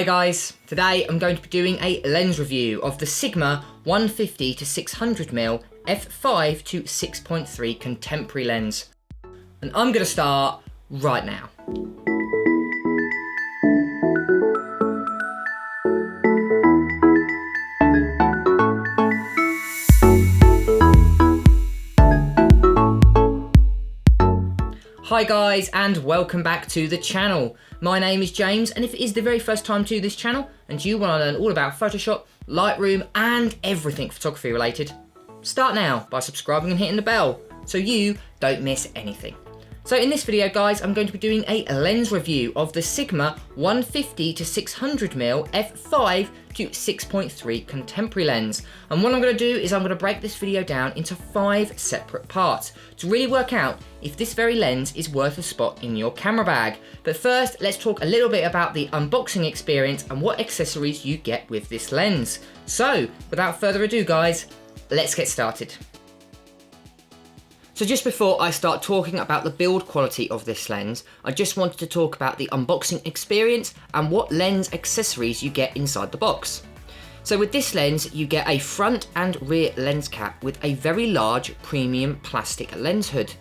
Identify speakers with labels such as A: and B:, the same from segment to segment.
A: Hi guys, today I'm going to be doing a lens review of the Sigma 150 to 600mm f5 to 6.3 contemporary lens. And I'm going to start right now. Hi guys, and welcome back to the channel. My name is James, and if it is the very first time to this channel and you want to learn all about Photoshop, Lightroom and everything photography related, start now by subscribing and hitting the bell so you don't miss anything. So in this video guys, I'm going to be doing a lens review of the Sigma 150 to 600mm f5 to 6.3 contemporary lens. And what I'm going to do is I'm going to break this video down into 5 separate parts to really work out if this very lens is worth a spot in your camera bag. But first, let's talk a little bit about the unboxing experience and what accessories you get with this lens. So without further ado guys, let's get started. So just before I start talking about the build quality of this lens, I just wanted to talk about the unboxing experience and what lens accessories you get inside the box. So with this lens, you get a front and rear lens cap with a very large premium plastic lens hood.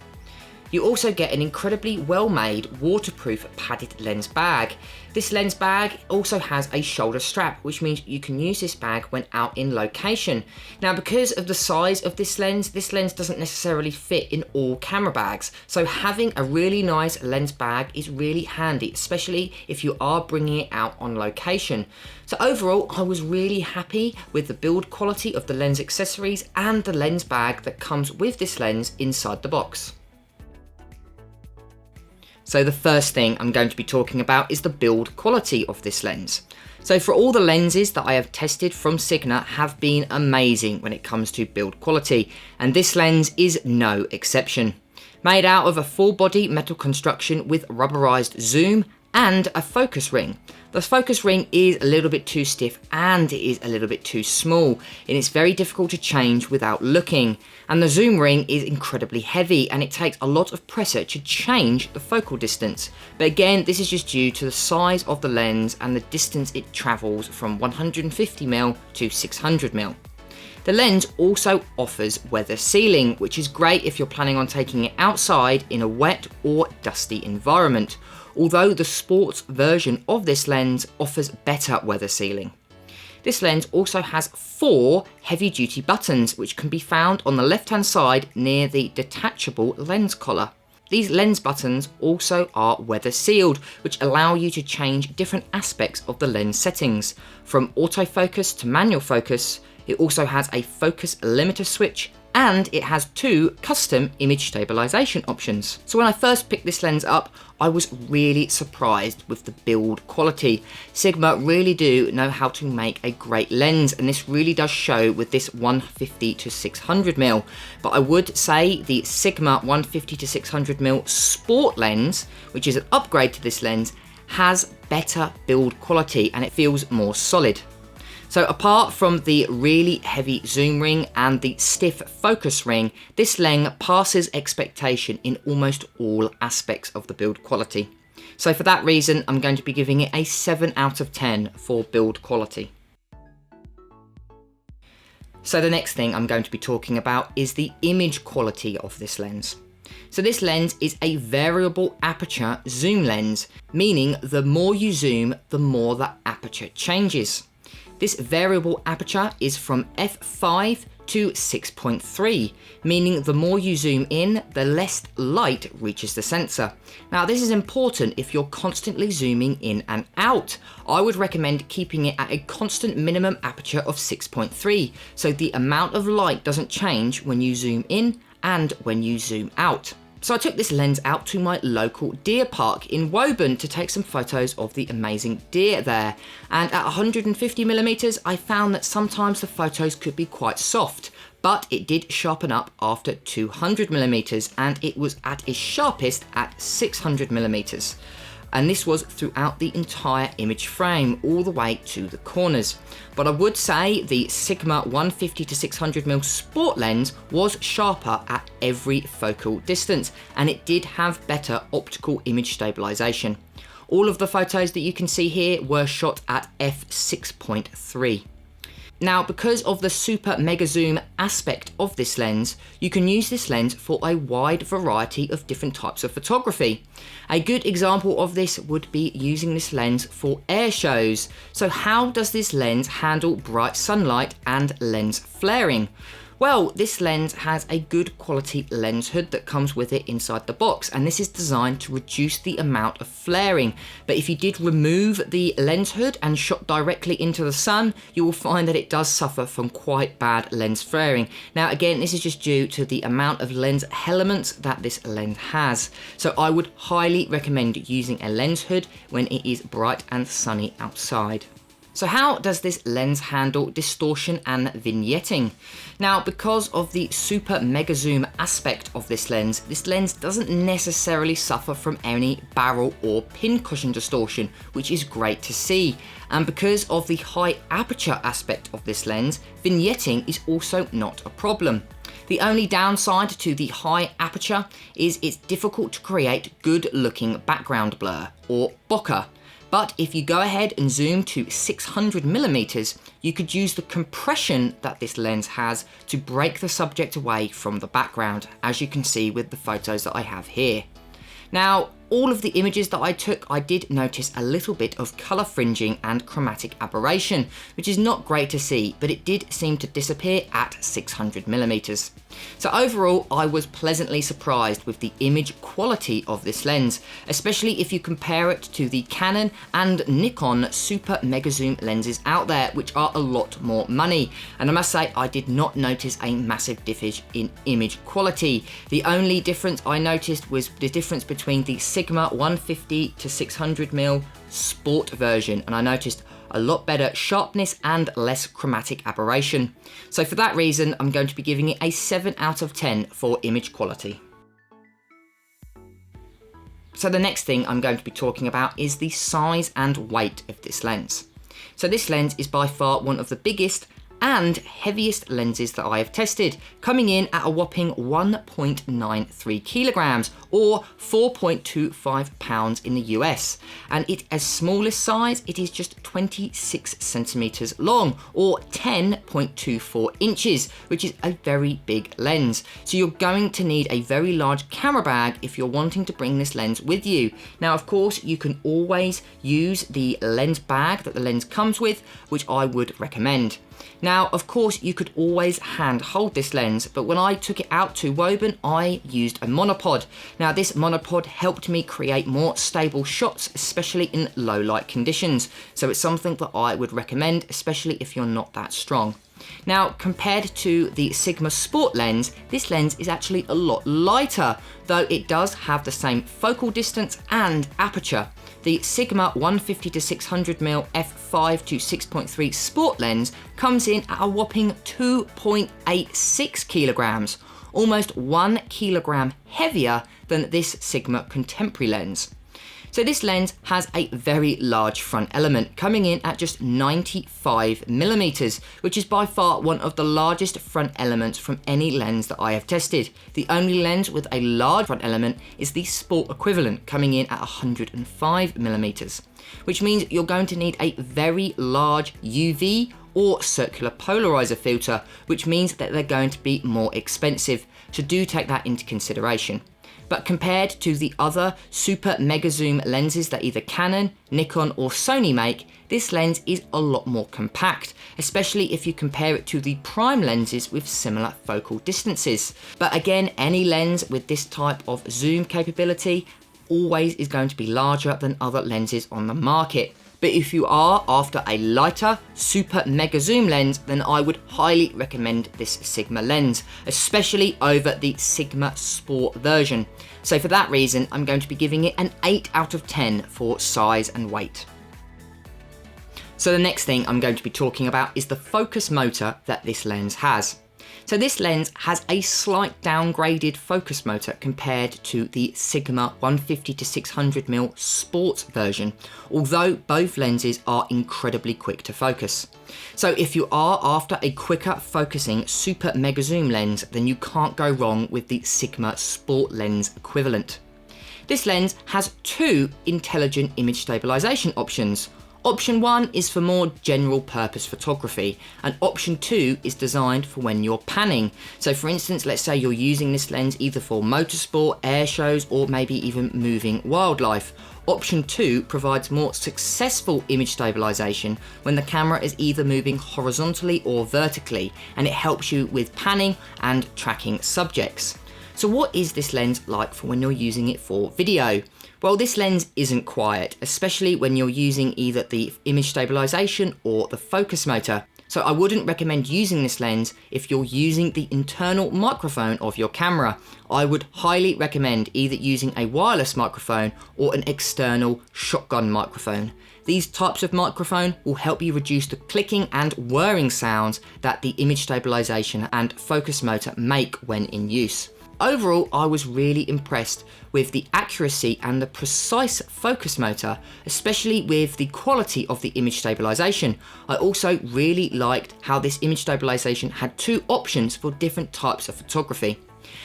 A: You also get an incredibly well-made waterproof padded lens bag. This lens bag also has a shoulder strap, which means you can use this bag when out in location. Now, because of the size of this lens doesn't necessarily fit in all camera bags. So having a really nice lens bag is really handy, especially if you are bringing it out on location. So overall, I was really happy with the build quality of the lens accessories and the lens bag that comes with this lens inside the box. So the first thing I'm going to be talking about is the build quality of this lens. So for all the lenses that I have tested from Sigma have been amazing when it comes to build quality, and this lens is no exception. Made out of a full body metal construction with rubberized zoom and a focus ring. The focus ring is a little bit too stiff and it is a little bit too small, and it's very difficult to change without looking. And the zoom ring is incredibly heavy and it takes a lot of pressure to change the focal distance. But again, this is just due to the size of the lens and the distance it travels from 150mm to 600mm. The lens also offers weather sealing, which is great if you're planning on taking it outside in a wet or dusty environment. Although the sports version of this lens offers better weather sealing. This lens also has 4 heavy duty buttons which can be found on the left hand side near the detachable lens collar. These lens buttons also are weather sealed, which allow you to change different aspects of the lens settings, from autofocus to manual focus. It also has a focus limiter switch, and it has 2 custom image stabilization options. So when I first picked this lens up, I was really surprised with the build quality. Sigma really do know how to make a great lens, and this really does show with this 150 to 600mm. But I would say the Sigma 150 to 600mm sport lens, which is an upgrade to this lens, has better build quality and it feels more solid. So apart from the really heavy zoom ring and the stiff focus ring, this lens passes expectation in almost all aspects of the build quality. So for that reason, I'm going to be giving it a 7 out of 10 for build quality. So the next thing I'm going to be talking about is the image quality of this lens. So this lens is a variable aperture zoom lens, meaning the more you zoom, the more the aperture changes. This variable aperture is from f5 to 6.3, meaning the more you zoom in, the less light reaches the sensor. Now this is important if you're constantly zooming in and out. I would recommend keeping it at a constant minimum aperture of 6.3, so the amount of light doesn't change when you zoom in and when you zoom out. So I took this lens out to my local deer park in Woburn to take some photos of the amazing deer there. And at 150mm, I found that sometimes the photos could be quite soft, but it did sharpen up after 200mm, and it was at its sharpest at 600mm. And this was throughout the entire image frame, all the way to the corners. But I would say the Sigma 150 to 600mm sport lens was sharper at every focal distance, and it did have better optical image stabilization. All of the photos that you can see here were shot at f6.3. Now, because of the super mega zoom aspect of this lens, you can use this lens for a wide variety of different types of photography. A good example of this would be using this lens for air shows. So how does this lens handle bright sunlight and lens flaring? Well, this lens has a good quality lens hood that comes with it inside the box, and this is designed to reduce the amount of flaring. But if you did remove the lens hood and shot directly into the sun, you will find that it does suffer from quite bad lens flaring. Now again, this is just due to the amount of lens elements that this lens has. So I would highly recommend using a lens hood when it is bright and sunny outside. So how does this lens handle distortion and vignetting? Now, because of the super mega zoom aspect of this lens doesn't necessarily suffer from any barrel or pincushion distortion, which is great to see. And because of the high aperture aspect of this lens, vignetting is also not a problem. The only downside to the high aperture is it's difficult to create good looking background blur, or bokeh. But if you go ahead and zoom to 600mm, you could use the compression that this lens has to break the subject away from the background, as you can see with the photos that I have here. Now, all of the images that I took, I did notice a little bit of colour fringing and chromatic aberration, which is not great to see, but it did seem to disappear at 600mm. So overall, I was pleasantly surprised with the image quality of this lens, especially if you compare it to the Canon and Nikon super mega zoom lenses out there, which are a lot more money. And I must say, I did not notice a massive difference in image quality. The only difference I noticed was the difference between the Sigma 150 to 600mm sport version, and I noticed a lot better sharpness and less chromatic aberration. So for that reason, I'm going to be giving it a 7 out of 10 for image quality. So the next thing I'm going to be talking about is the size and weight of this lens. So this lens is by far one of the biggest and heaviest lenses that I have tested, coming in at a whopping 1.93 kilograms or 4.25 pounds in the US. And as smallest size, it is just 26 centimeters long or 10.24 inches, which is a very big lens. So you're going to need a very large camera bag if you're wanting to bring this lens with you. Now, of course, you can always use the lens bag that the lens comes with, which I would recommend. Now, of course, you could always hand hold this lens, but when I took it out to Woburn, I used a monopod. Now, this monopod helped me create more stable shots, especially in low light conditions. So it's something that I would recommend, especially if you're not that strong. Now, compared to the Sigma Sport lens, this lens is actually a lot lighter, though it does have the same focal distance and aperture. The Sigma 150 to 600mm f5 to 6.3 Sport lens comes in at a whopping 2.86 kilograms, almost 1 kilogram heavier than this Sigma Contemporary lens. So this lens has a very large front element, coming in at just 95mm, which is by far one of the largest front elements from any lens that I have tested. The only lens with a large front element is the Sport equivalent, coming in at 105mm, which means you're going to need a very large UV or circular polarizer filter, which means that they're going to be more expensive. So do take that into consideration. But compared to the other super mega zoom lenses that either Canon, Nikon or Sony make, this lens is a lot more compact, especially if you compare it to the prime lenses with similar focal distances. But again, any lens with this type of zoom capability always is going to be larger than other lenses on the market. But if you are after a lighter, super mega zoom lens, then I would highly recommend this Sigma lens, especially over the Sigma Sport version. So for that reason, I'm going to be giving it an 8 out of 10 for size and weight. So the next thing I'm going to be talking about is the focus motor that this lens has. So this lens has a slight downgraded focus motor compared to the Sigma 150 to 600mm Sport version, although both lenses are incredibly quick to focus. So if you are after a quicker focusing super mega zoom lens, then you can't go wrong with the Sigma Sport lens equivalent. This lens has two intelligent image stabilization options. Option 1 is for more general purpose photography, and option 2 is designed for when you're panning. So for instance, let's say you're using this lens either for motorsport, air shows, or maybe even moving wildlife. Option 2 provides more successful image stabilization when the camera is either moving horizontally or vertically, and it helps you with panning and tracking subjects. So what is this lens like for when you're using it for video? Well, this lens isn't quiet, especially when you're using either the image stabilization or the focus motor. So I wouldn't recommend using this lens if you're using the internal microphone of your camera. I would highly recommend either using a wireless microphone or an external shotgun microphone. These types of microphone will help you reduce the clicking and whirring sounds that the image stabilization and focus motor make when in use. Overall, I was really impressed with the accuracy and the precise focus motor, especially with the quality of the image stabilization. I also really liked how this image stabilization had two options for different types of photography.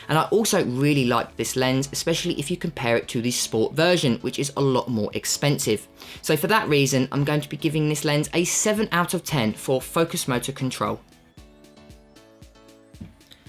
A: And I also really liked this lens, especially if you compare it to the sport version, which is a lot more expensive. So for that reason, I'm going to be giving this lens a 7 out of 10 for focus motor control.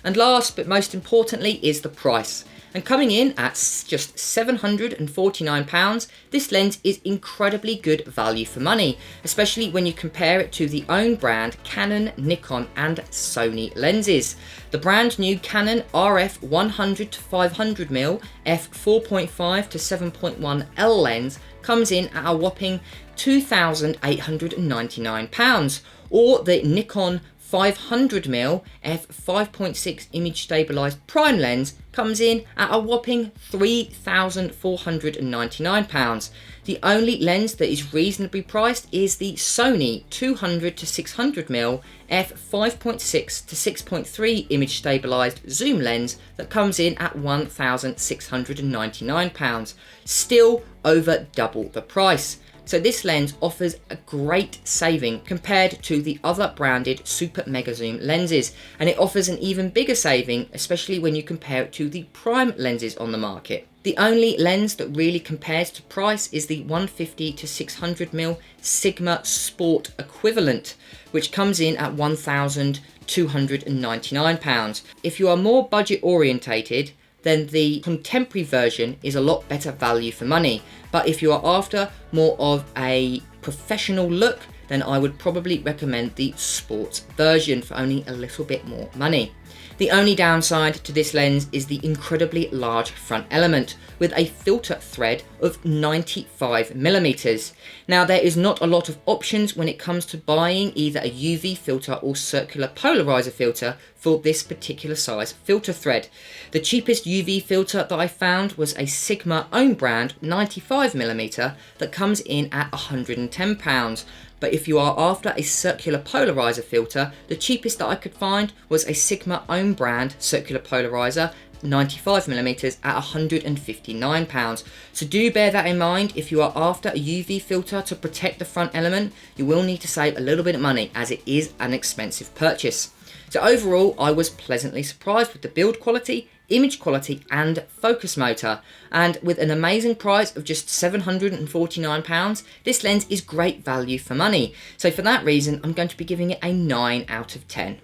A: And last but most importantly is the price. And coming in at just £749, this lens is incredibly good value for money, especially when you compare it to the own brand Canon, Nikon and Sony lenses. The brand new Canon RF 100-500mm f4.5 to 7.1L lens comes in at a whopping £2,899, or the Nikon 500mm f5.6 image stabilized prime lens comes in at a whopping £3,499. The only lens that is reasonably priced is the Sony 200-600mm f5.6 to 6.3 image stabilized zoom lens that comes in at £1,699, still over double the price. So this lens offers a great saving compared to the other branded super mega zoom lenses, and it offers an even bigger saving, especially when you compare it to the prime lenses on the market. The only lens that really compares to price is the 150-600mm Sigma Sport equivalent, which comes in at £1,299. If you are more budget orientated, then the contemporary version is a lot better value for money. But if you are after more of a professional look, then I would probably recommend the sports version for only a little bit more money. The only downside to this lens is the incredibly large front element with a filter thread of 95mm. Now there is not a lot of options when it comes to buying either a UV filter or circular polarizer filter for this particular size filter thread. The cheapest UV filter that I found was a Sigma own brand 95mm that comes in at £110. But if you are after a circular polarizer filter, the cheapest that I could find was a Sigma own brand circular polarizer 95mm at £159. So do bear that in mind. If you are after a UV filter to protect the front element, you will need to save a little bit of money as it is an expensive purchase. So overall, I was pleasantly surprised with the build quality, image quality and focus motor, and with an amazing price of just £749, this lens is great value for money. So for that reason, I'm going to be giving it a 9 out of 10.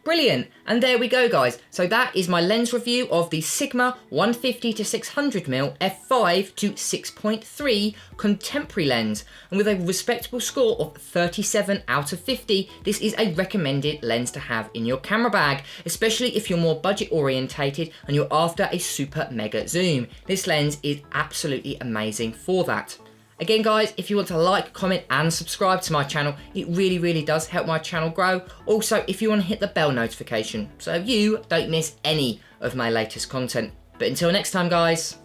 A: Brilliant, and there we go guys. So that is my lens review of the Sigma 150-600mm f5 to 6.3 contemporary lens, and with a respectable score of 37 out of 50, this is a recommended lens to have in your camera bag, especially if you're more budget orientated and you're after a super mega zoom. This lens is absolutely amazing for that. Again guys, if you want to like, comment and subscribe to my channel, it really does help my channel grow. Also, if you want to hit the bell notification so you don't miss any of my latest content. But until next time guys,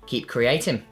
A: keep creating.